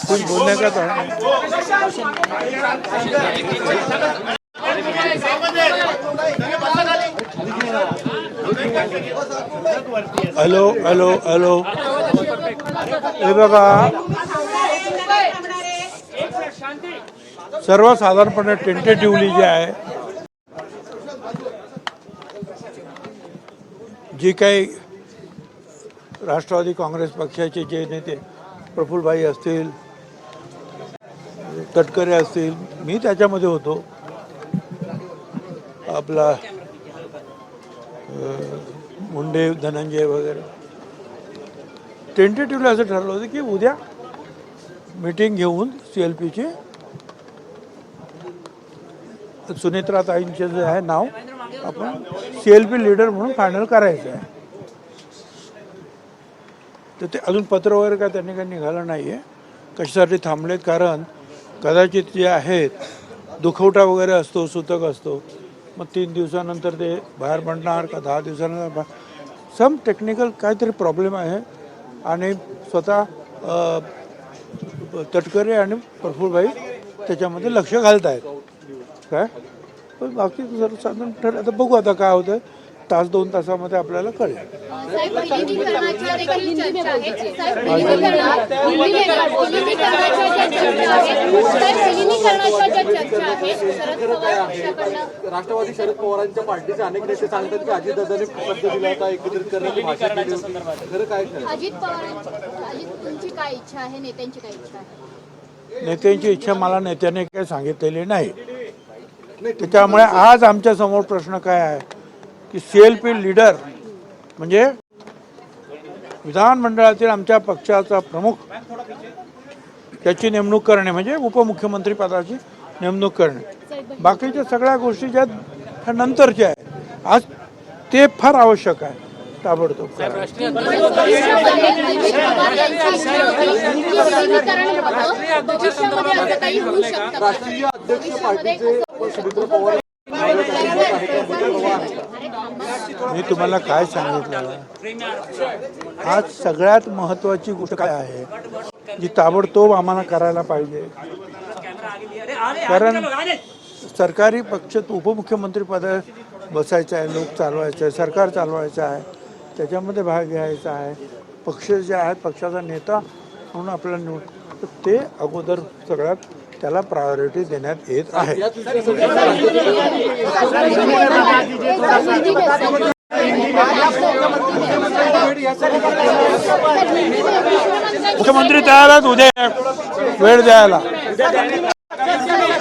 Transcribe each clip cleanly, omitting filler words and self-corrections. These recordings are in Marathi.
कुछ बोलने का तो हॅलो हॅलो हॅलो हे बघा, सर्वसाधारणपणे टेंटेटिव्हली जे आहे जी काही राष्ट्रवादी काँग्रेस पक्षाचे जे नेते प्रफुल्लभाई असतील, तटकरे असतील, मी त्याच्यामध्ये होतो, आपला मुंडे धनंजय वगैरे, टेंटेटिव्हली असं ठरलं होतं की उद्या मीटिंग घेऊन CLPची सुनेत्राताईंचे जे आहे नाव आपण CLP लीडर म्हणून फायनल करायचं आहे. तर ते अजून पत्र वगैरे काय त्यांनी काही निघालं नाही आहे. कशासाठी थांबलेत? कारण कदाचित जे आहेत दुखवटा वगैरे असतो, सूतक असतो, मग 3 दिवसानंतर ते बाहेर पडणार का 10 दिवसानंतर सम टेक्निकल काहीतरी प्रॉब्लेम आहे. आणि स्वतः तटकरे आणि प्रफुल्लभाई त्याच्यामध्ये लक्ष घालत आहेत काय. पण बाकी जर साधारण ठरलं आता बघू, आता काय होतं, 1-2 तासामध्ये आपल्याला कळेल. राष्ट्रवादी शरद पवारांच्या पार्टीचे अनेक नेते सांगतात की अजितदादांनी शब्द दिला होता एकत्रित करण्याची भाषा केली होती. खरं काय? अजित तुमची काय इच्छा आहे, नेत्यांची काय इच्छा आहे? नेत्यांची इच्छा मला नेत्याने काही सांगितलेली नाही. त्याच्यामुळे आज आमच्या समोर प्रश्न काय आहे की CLP लीडर म्हणजे विधानमंडळातील आमच्या पक्षाचा प्रमुख त्याची नेमणूक करणे, म्हणजे उपमुख्यमंत्री पदाची नेमणूक करणे. बाकीच्या सगळ्या गोष्टी ज्या ह्या नंतरच्या आहेत, आज ते फार आवश्यक आहे ताबडतोब. राष्ट्रीय अध्यक्ष पार्टीचे सुमित्रा पवार मी तुम्हाला काय सांगितलं, आज सगळ्यात महत्त्वाची गोष्ट काय आहे जी ताबडतोब आम्हाला करायला पाहिजे. कारण सरकारी पक्ष उपमुख्यमंत्री पद बसायचं आहे, लोक चालवायचं आहे, सरकार चालवायचं आहे, त्याच्यामध्ये भाग घ्यायचा आहे. पक्ष जे आहेत, पक्षाचा नेता म्हणून आपल्याला निवड, तर ते अगोदर सगळ्यात त्याला प्रायोरिटी देण्यात येत आहे. मुख्यमंत्री तयार आहेत उद्या वेळ द्यायला,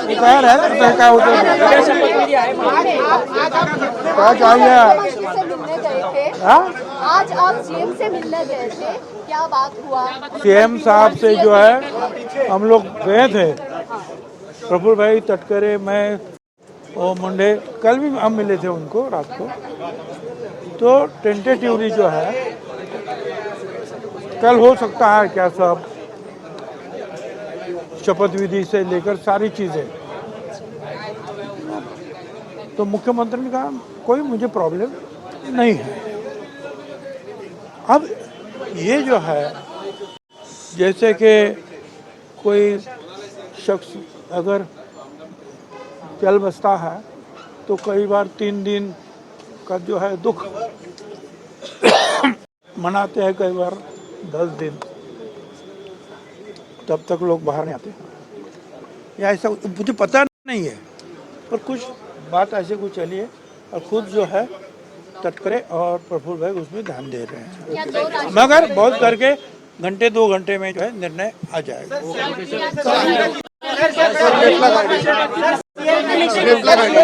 तयार आहे. काय होतं काय चाहिए? आज आप CM से मिलने गए थे, क्या बात हुआ? CM साहब से जो है हम लोग गए थे, प्रफुल्लभाई, तटकरे, मैं और मुंडे, कल भी हम मिले थे उनको रात को. तो टेंटेटिवली जो है कल हो सकता है क्या सब शपथ विधि से लेकर सारी चीज़ें. तो मुख्यमंत्री ने कहा कोई मुझे प्रॉब्लम नहीं है. अब ये जो है जैसे कि कोई शख्स अगर चल बसता है तो कई बार 3 दिन का जो है दुख मनाते हैं, कई बार 10 दिन, तब तक लोग बाहर नहीं आते. या ऐसा मुझे पता नहीं है, पर कुछ बात ऐसे कुछ चली है और खुद जो है तटकरे और प्रफुल्लभाई उसमें ध्यान दे रहे हैं. मगर बहुत करके घंटे 2 घंटे में जो है निर्णय आ जाएगा. गाडी